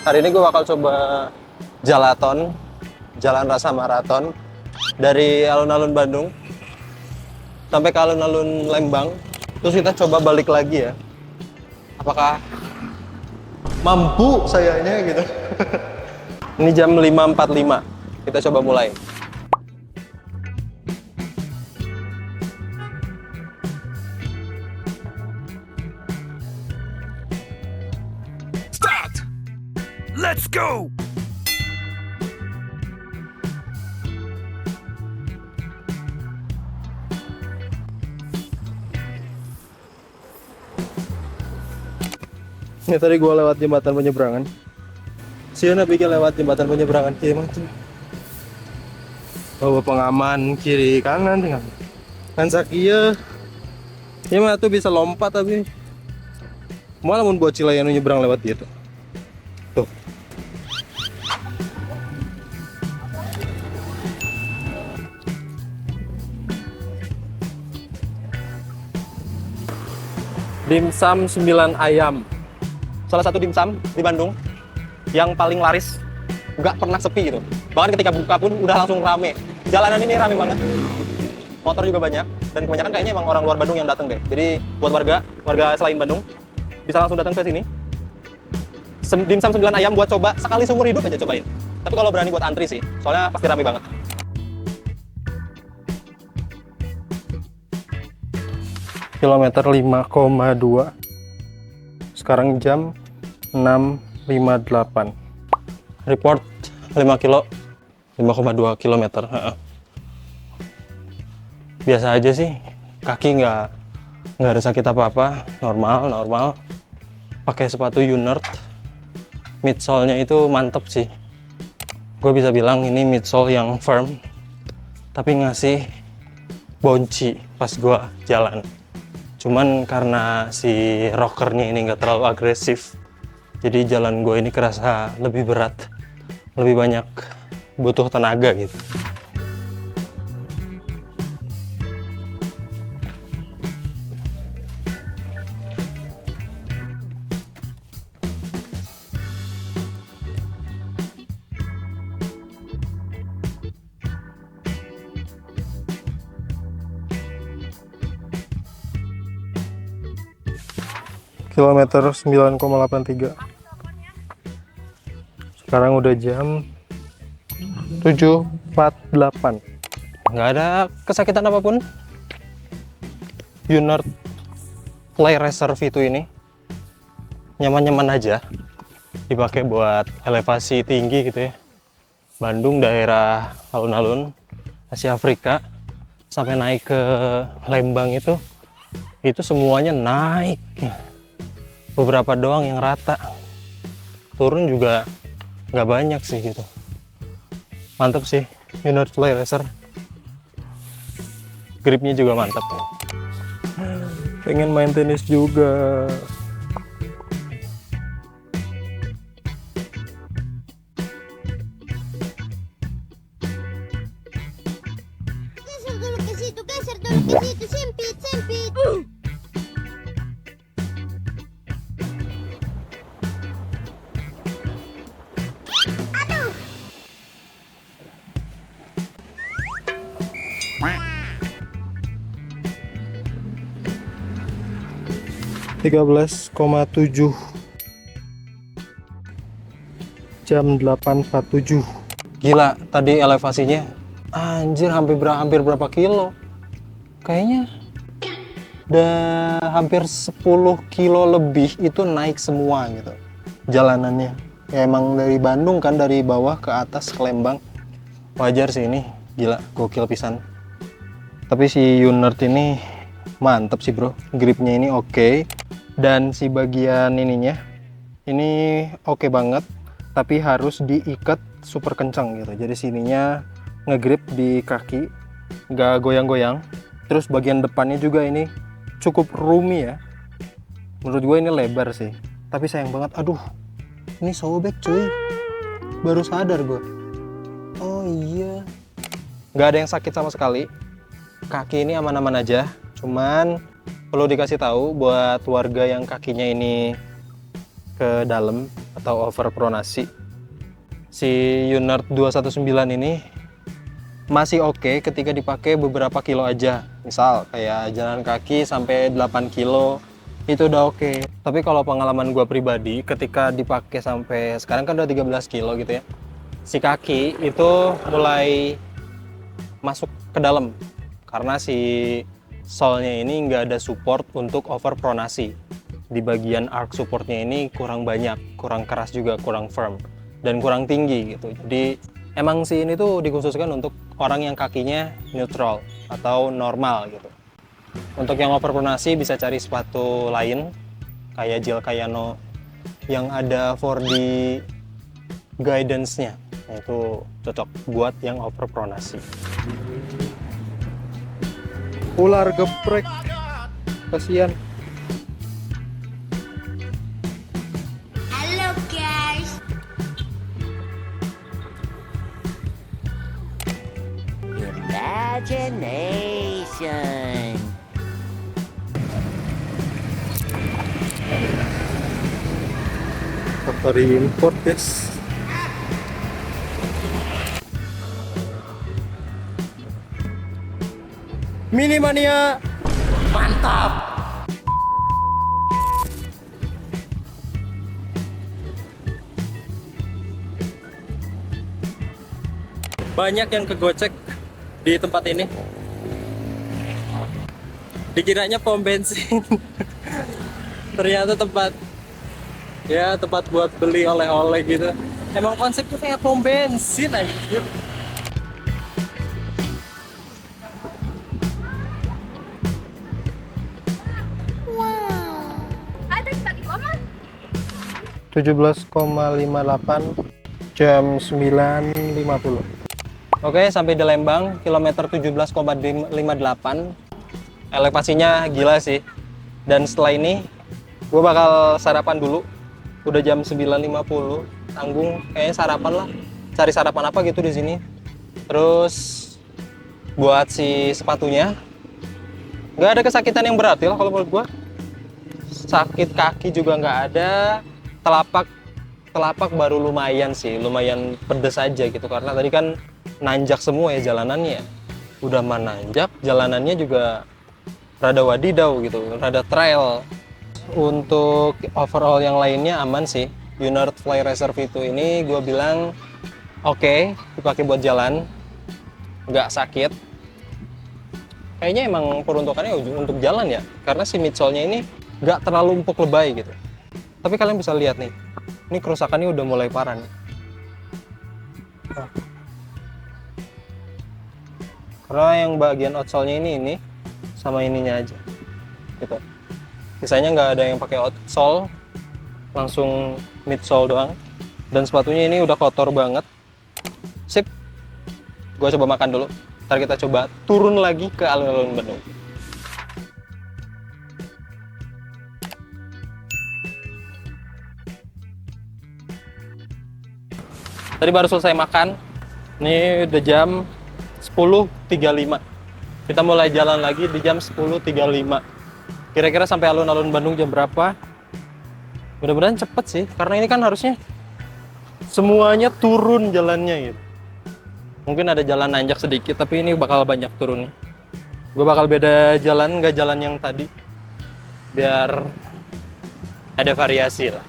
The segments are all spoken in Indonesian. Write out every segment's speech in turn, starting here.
Hari ini gue bakal coba Jalaton, Jalan Rasa Maraton, dari alun-alun Bandung sampai ke alun-alun Lembang. Terus kita coba balik lagi ya. Apakah mampu sayanya gitu. Ini jam 5.45. Kita coba mulai. Start! Let's go! Ini tadi gue lewat jembatan penyeberangan. Siapa pikir lewat jembatan penyeberangan kiri mana tuh? Bawa pengaman kiri kanan tinggal. Kan sakia. Ya mah tuh bisa lompat tapi. Malah mun buat cilayan nyebrang lewat dia tuh. Tuh. Dimsum 9 ayam. Salah satu dimsum di Bandung yang paling laris, nggak pernah sepi gitu. Bahkan ketika buka pun udah langsung rame. Jalanan ini rame banget. Motor juga banyak dan kebanyakan kayaknya emang orang luar Bandung yang datang deh. Jadi buat warga selain Bandung bisa langsung datang ke sini. Dimsum 9 ayam buat coba sekali seumur hidup aja cobain. Tapi kalau berani buat antri sih, soalnya pasti rame banget. Kilometer 5,2. Sekarang jam 6.58. Report 5 kilo 5,2 kilometer. Biasa aja sih, kaki nggak ada sakit apa-apa, normal. Pakai sepatu Unert, midsole-nya itu mantep sih. Gue bisa bilang ini midsole yang firm, tapi ngasih bouncy pas gue jalan. Cuman karena si rockernya ini nggak terlalu agresif, jadi jalan gue ini kerasa lebih berat, lebih banyak butuh tenaga gitu. Kilometer 9,83. Sekarang udah jam 7.48. Nggak ada kesakitan apapun. Unert Play Racer V2 ini nyaman-nyaman aja, dipakai buat elevasi tinggi gitu ya. Bandung, daerah alun-alun Asia Afrika sampai naik ke Lembang itu semuanya naik. Beberapa doang yang rata, turun juga nggak banyak sih gitu. Mantap sih Unert Play Racer, gripnya juga mantap. Pengen main tenis juga. Geser dulu ke situ, sempit. 13,7. Jam 8.47. Gila, tadi elevasinya anjir hampir berapa kilo? Kayaknya udah hampir 10 kilo lebih itu naik semua gitu jalanannya. Ya emang dari Bandung kan, dari bawah ke atas ke Lembang. Wajar sih ini, gila, gokil pisan. Tapi si Unert ini mantep sih bro, gripnya ini oke. Dan si bagian ininya ini oke banget, tapi harus diikat super kencang gitu. Jadi sininya ngegrip di kaki, nggak goyang-goyang. Terus bagian depannya juga ini cukup roomy ya. Menurut gue ini lebar sih, tapi sayang banget, aduh ini sobek cuy. Baru sadar gue. Oh iya, nggak ada yang sakit sama sekali. Kaki ini aman-aman aja. Cuman perlu dikasih tahu buat warga yang kakinya ini ke dalam, atau overpronasi. Si Unert 219 ini masih oke ketika dipakai beberapa kilo aja. Misal kayak jalan kaki sampai 8 kilo itu udah oke. Tapi kalau pengalaman gua pribadi ketika dipakai sampai sekarang kan udah 13 kilo gitu ya. Si kaki itu mulai masuk ke dalam karena si solnya ini nggak ada support untuk overpronasi. Di bagian arc supportnya ini kurang banyak, kurang keras juga, kurang firm dan kurang tinggi gitu. Jadi emang si ini tuh dikhususkan untuk orang yang kakinya neutral atau normal gitu. Untuk yang overpronasi bisa cari sepatu lain kayak Gel Kayano yang ada 4D guidance-nya. Nah, itu cocok buat yang overpronasi. Ular geprek. Kasihan. Halo guys. Imagination. Factory import, guys. Minimania. Mantap. Banyak yang kegocek di tempat ini. Dikiranya pom bensin. Ternyata tempat buat beli oleh-oleh gitu. Emang konsepnya kayak pom bensin aja. Wow. Ada tadi mama. 17,58 jam 9.50. Oke, sampai di Lembang, kilometer 17,58. Elevasinya gila sih. Dan setelah ini, gue bakal sarapan dulu. Udah jam 9.50. Tanggung, kayaknya sarapan lah. Cari sarapan apa gitu di sini. Terus, buat si sepatunya, nggak ada kesakitan yang berat ya kalau menurut gue. Sakit kaki juga nggak ada. Telapak baru lumayan sih, lumayan pedes aja gitu. Karena tadi kan nanjak semua ya jalanannya. Udah menanjak, jalanannya juga rada wadidau gitu, rada trail. Untuk overall yang lainnya aman sih. Unert Fly Racer V2 ini gue bilang oke, dipakai buat jalan, nggak sakit. Kayaknya emang peruntukannya untuk jalan ya, karena si midsole-nya ini nggak terlalu empuk lebay gitu. Tapi kalian bisa lihat nih, ini kerusakannya udah mulai parah nih. Nah. Karena yang bagian outsole-nya ini sama ininya aja gitu. Sisanya nggak ada yang pakai outsole, langsung midsole doang. Dan sepatunya ini udah kotor banget. Sip, gue coba makan dulu. Ntar kita coba turun lagi ke alun-alun Bandung. Tadi baru selesai makan. Ini udah jam 10.35. Kita mulai jalan lagi di jam 10.35. Kira-kira sampai alun-alun Bandung jam berapa? Mudah-mudahan cepet sih, karena ini kan harusnya semuanya turun jalannya gitu. Mungkin ada jalan nanjak sedikit, tapi ini bakal banyak turunnya. Gue bakal beda jalan, nggak jalan yang tadi. Biar ada variasi lah.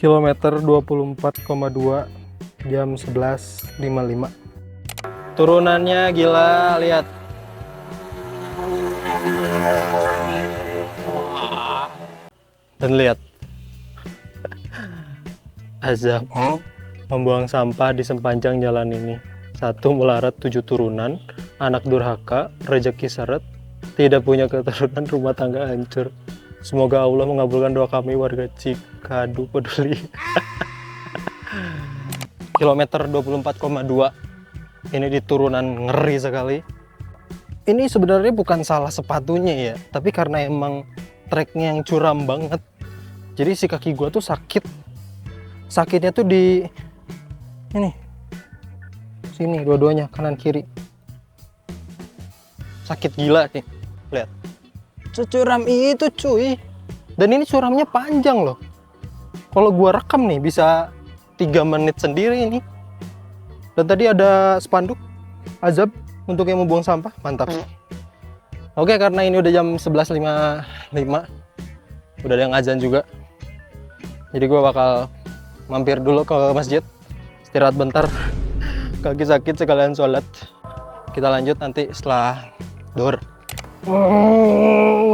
Kilometer 24,2 jam 11.55. Turunannya gila, lihat. Dan lihat. Azab membuang sampah di sepanjang jalan ini. 1 melarat 7 turunan, anak durhaka, rezeki seret, tidak punya keturunan, rumah tangga hancur. Semoga Allah mengabulkan doa kami warga Cikadu peduli. Kilometer 24,2. Ini di turunan ngeri sekali. Ini sebenarnya bukan salah sepatunya ya, tapi karena emang treknya yang curam banget. Jadi si kaki gua tuh sakit. sakitnya tuh di ini sini, dua-duanya kanan kiri. Sakit gila nih, lihat. Securam itu cuy. Dan ini curamnya panjang loh. Kalau gua rekam nih bisa 3 menit sendiri ini. Dan tadi ada spanduk azab untuk yang mau buang sampah, mantap. Oke, karena ini udah jam 11.55, udah ada yang azan juga. Jadi gua bakal mampir dulu ke masjid, istirahat bentar. Kaki sakit sekalian sholat. Kita lanjut nanti setelah duhur.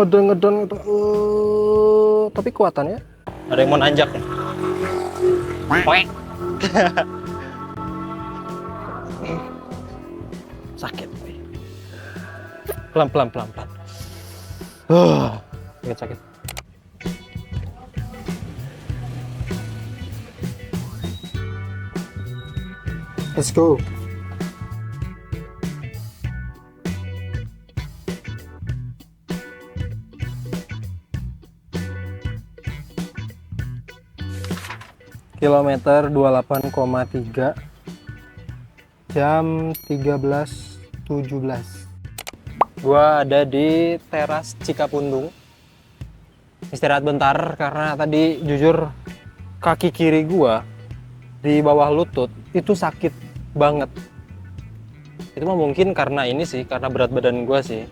Ngedon. Tapi kuatannya. Ada yang mau nanjak nih. Sakit. Pelan. Sakit. Let's go. Kilometer 28,3 jam 13.17. Gua ada di teras Cikapundung. Istirahat bentar karena tadi jujur kaki kiri gua di bawah lutut itu sakit banget. Itu mah mungkin karena ini sih, karena berat badan gua sih.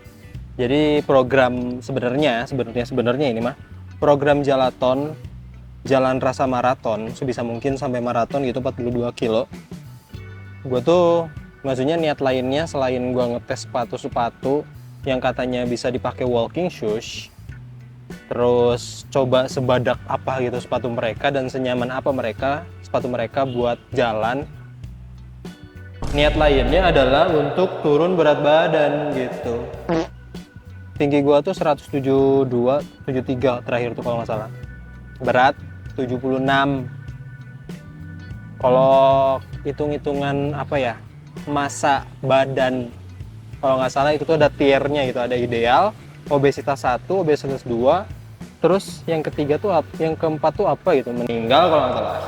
Jadi program sebenarnya ini mah program Jalaton, jalan rasa maraton, sebisa mungkin sampai maraton gitu 42 kilo. Gue tuh maksudnya niat lainnya selain gue ngetes sepatu-sepatu yang katanya bisa dipakai walking shoes, terus coba sebadak apa gitu sepatu mereka dan senyaman apa sepatu mereka buat jalan. Niat lainnya adalah untuk turun berat badan gitu. Tinggi gue tuh 172, 73 terakhir tuh kalau nggak salah. Berat 76. Kalau hitung-hitungan apa ya, massa badan, kalau nggak salah itu tuh ada tiernya gitu, ada ideal, obesitas 1, obesitas 2, terus yang ketiga tuh yang keempat tuh apa gitu, meninggal kalau nggak salah.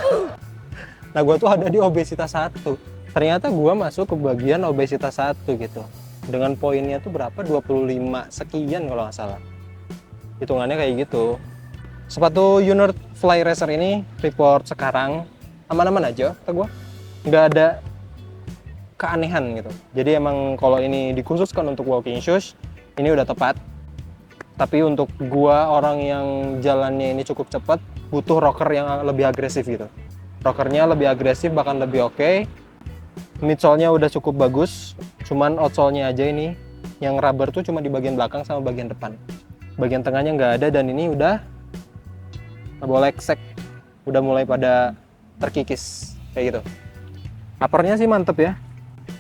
Nah gue tuh ada di obesitas 1. Ternyata gue masuk ke bagian obesitas 1 gitu, dengan poinnya tuh berapa, 25 sekian kalau nggak salah. Hitungannya kayak gitu. Sepatu Unert Fly Racer ini report sekarang aman-aman aja kata gue, nggak ada keanehan gitu. Jadi emang kalau ini dikhususkan untuk walking shoes ini udah tepat. Tapi untuk gua orang yang jalannya ini cukup cepat, butuh rocker yang lebih agresif gitu. Rockernya lebih agresif, bahkan lebih oke. Midsole-nya udah cukup bagus, cuman outsole-nya aja ini yang rubber tuh cuma di bagian belakang sama bagian depan. Bagian tengahnya nggak ada dan ini udah boleksek, udah mulai pada terkikis kayak gitu. Uppernya sih mantep ya.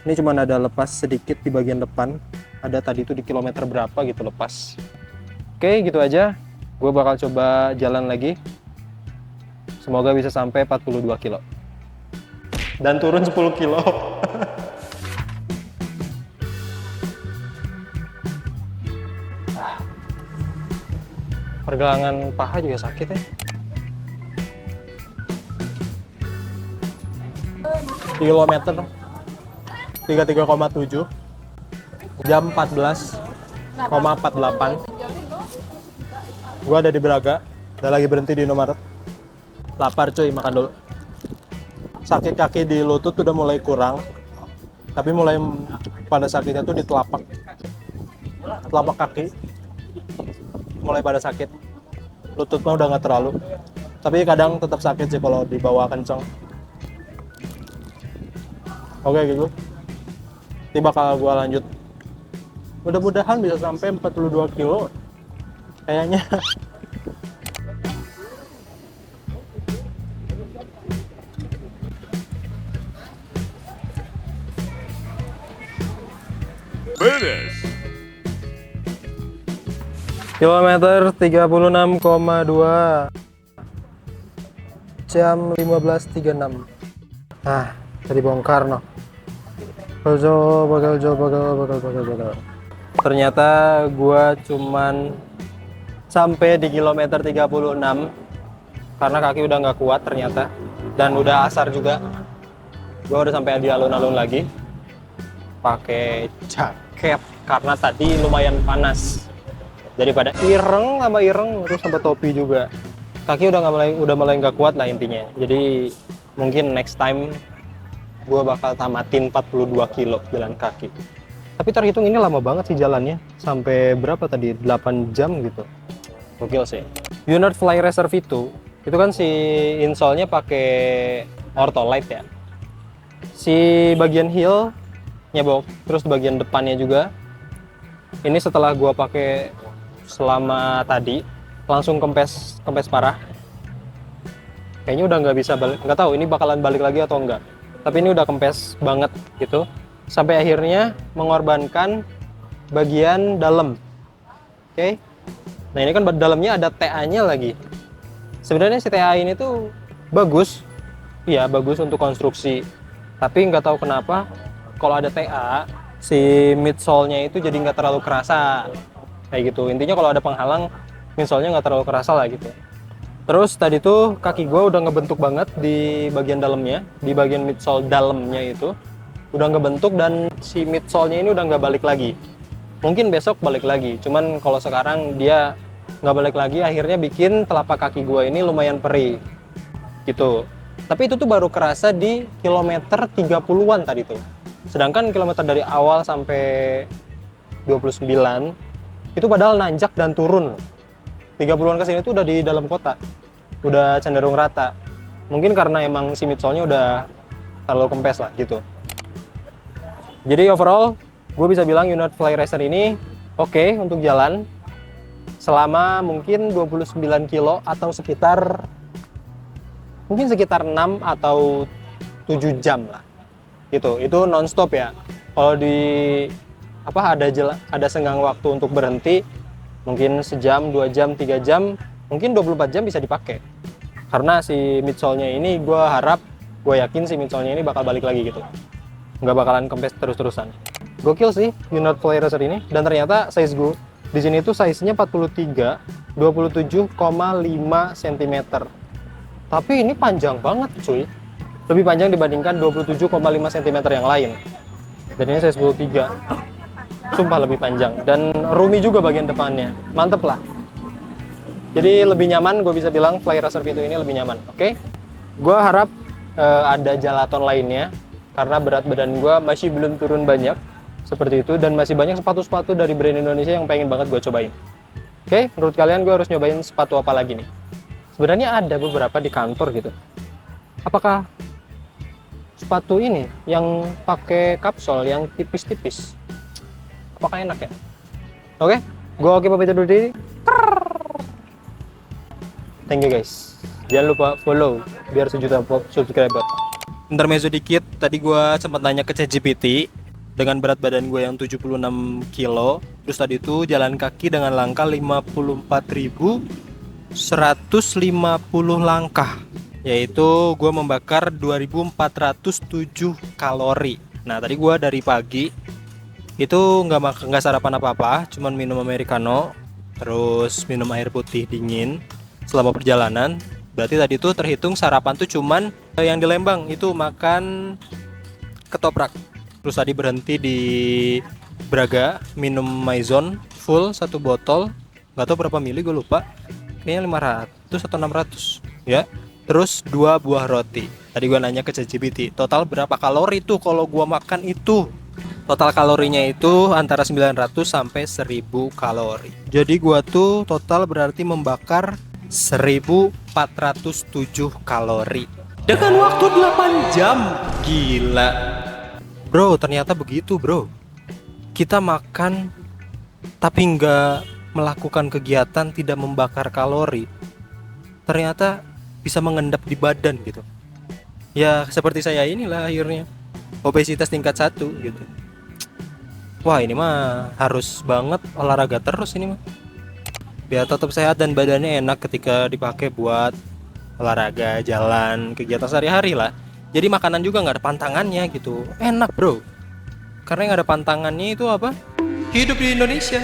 Ini cuma ada lepas sedikit di bagian depan. Ada tadi tuh di kilometer berapa gitu lepas. Oke, gitu aja. Gue bakal coba jalan lagi. Semoga bisa sampai 42 kilo. Dan turun 10 kilo. Pergelangan paha juga sakit ya. Kilometer 33,7 jam 14,48. Gua ada di Braga, udah lagi berhenti di Indomaret. Lapar cuy, makan dulu. Sakit kaki di lutut udah mulai kurang, tapi mulai pada sakitnya tuh di telapak kaki mulai pada sakit. Lutut mah udah nggak terlalu, tapi kadang tetap sakit sih kalau dibawa kenceng. Oke gitu. Ini bakal gua lanjut. Mudah-mudahan bisa sampai 42 kilo. Kayaknya. Beres. Kilometer 36,2 jam 15.36. Nah, tadi bongkar no. Bakal. Ternyata gua cuman sampai di kilometer 36 karena kaki udah nggak kuat ternyata. dan udah asar juga. Gue udah sampai di alun-alun lagi. Pakai jaket karena tadi lumayan panas. Jadi pada ireng terus sama topi juga. Kaki udah mulai nggak kuat lah intinya. Jadi mungkin next time gue bakal tamatin 42 kilo jalan kaki. Tapi terhitung ini lama banget sih jalannya. Sampai berapa tadi? 8 jam gitu. Gokil sih. Unit Fly Racer V2 itu kan si insole-nya pakai Ortholite ya. Si bagian heel nyebok, terus bagian depannya juga. Ini setelah gua pakai selama tadi, langsung kempes parah. Kayaknya udah nggak bisa balik, nggak tahu ini bakalan balik lagi atau enggak. Tapi ini udah kempes banget gitu. Sampai akhirnya mengorbankan bagian dalam. Oke. Nah ini kan dalamnya ada TA-nya lagi. Sebenarnya si TA ini tuh bagus, iya bagus untuk konstruksi. Tapi nggak tahu kenapa kalau ada TA, si midsole-nya itu jadi nggak terlalu kerasa, kayak gitu. Intinya kalau ada penghalang, midsole-nya nggak terlalu kerasa lah gitu. Terus tadi tuh kaki gue udah ngebentuk banget di bagian dalamnya, di bagian midsole dalamnya itu udah ngebentuk dan si midsole-nya ini udah nggak balik lagi. Mungkin besok balik lagi, cuman kalau sekarang dia nggak balik lagi, akhirnya bikin telapak kaki gue ini lumayan perih gitu. Tapi itu tuh baru kerasa di kilometer 30-an tadi tuh. Sedangkan kilometer dari awal sampai 29 itu padahal nanjak dan turun. 30-an kesini tuh udah di dalam kota, udah cenderung rata. Mungkin karena emang si midsole-nya udah terlalu kempes lah gitu. Jadi overall gue bisa bilang unit Fly Racer ini oke untuk jalan selama mungkin 29 kilo atau sekitar 6 atau 7 jam lah gitu. Itu non-stop ya. Kalau di ada senggang waktu untuk berhenti mungkin sejam, 2 jam, 3 jam, mungkin 24 jam bisa dipakai. Karena si midsole-nya ini gue yakin si midsole-nya ini bakal balik lagi gitu. Nggak bakalan kempes terus-terusan. Gokil sih unit Fly Racer ini, dan ternyata size gue di sini tuh size-nya 43, 27,5 cm. Tapi ini panjang banget cuy. Lebih panjang dibandingkan 27,5 cm yang lain. Dan ini size 23. Sumpah lebih panjang dan roomy juga bagian depannya. Mantep lah. Jadi lebih nyaman, gue bisa bilang Fly Racer V2 ini lebih nyaman. Oke? Gue harap ada jalaton lainnya karena berat badan gue masih belum turun banyak seperti itu, dan masih banyak sepatu-sepatu dari brand Indonesia yang pengen banget gue cobain. Oke, menurut kalian gue harus nyobain sepatu apa lagi nih? Sebenarnya ada beberapa di kantor gitu. Apakah sepatu ini yang pakai kapsul yang tipis-tipis, apakah enak ya? Oke, gue pamit dulu diri. Thank you guys. Jangan lupa follow biar 1 juta subscriber. Intermezzo dikit, tadi gue sempat nanya ke ChatGPT dengan berat badan gue yang 76 kilo. Terus tadi itu jalan kaki dengan langkah 54.150 langkah. Yaitu gue membakar 2.407 kalori. Nah tadi gue dari pagi itu nggak sarapan apa-apa, cuman minum americano, terus minum air putih dingin selama perjalanan. Berarti tadi tuh terhitung sarapan tuh cuman yang di Lembang itu makan ketoprak. Terus tadi berhenti di Braga minum Maison full 1 botol, nggak tahu berapa mili gue lupa, kayaknya 500 atau 600 ya. Terus 2 buah roti. Tadi gue nanya ke ChatGPT, total berapa kalori tuh kalau gue makan itu? Total kalorinya itu antara 900 sampai 1000 kalori. Jadi gue tuh total berarti membakar 1407 kalori dengan waktu 8 jam. Gila bro, ternyata begitu bro. Kita makan tapi nggak melakukan kegiatan, tidak membakar kalori, ternyata bisa mengendap di badan gitu. Ya seperti saya inilah akhirnya obesitas tingkat 1 gitu. Wah ini mah harus banget olahraga terus ini mah, biar tetap sehat dan badannya enak ketika dipakai buat olahraga, jalan, kegiatan sehari-hari lah. Jadi makanan juga nggak ada pantangannya gitu, enak bro. Karena yang ada pantangannya itu apa? Hidup di Indonesia.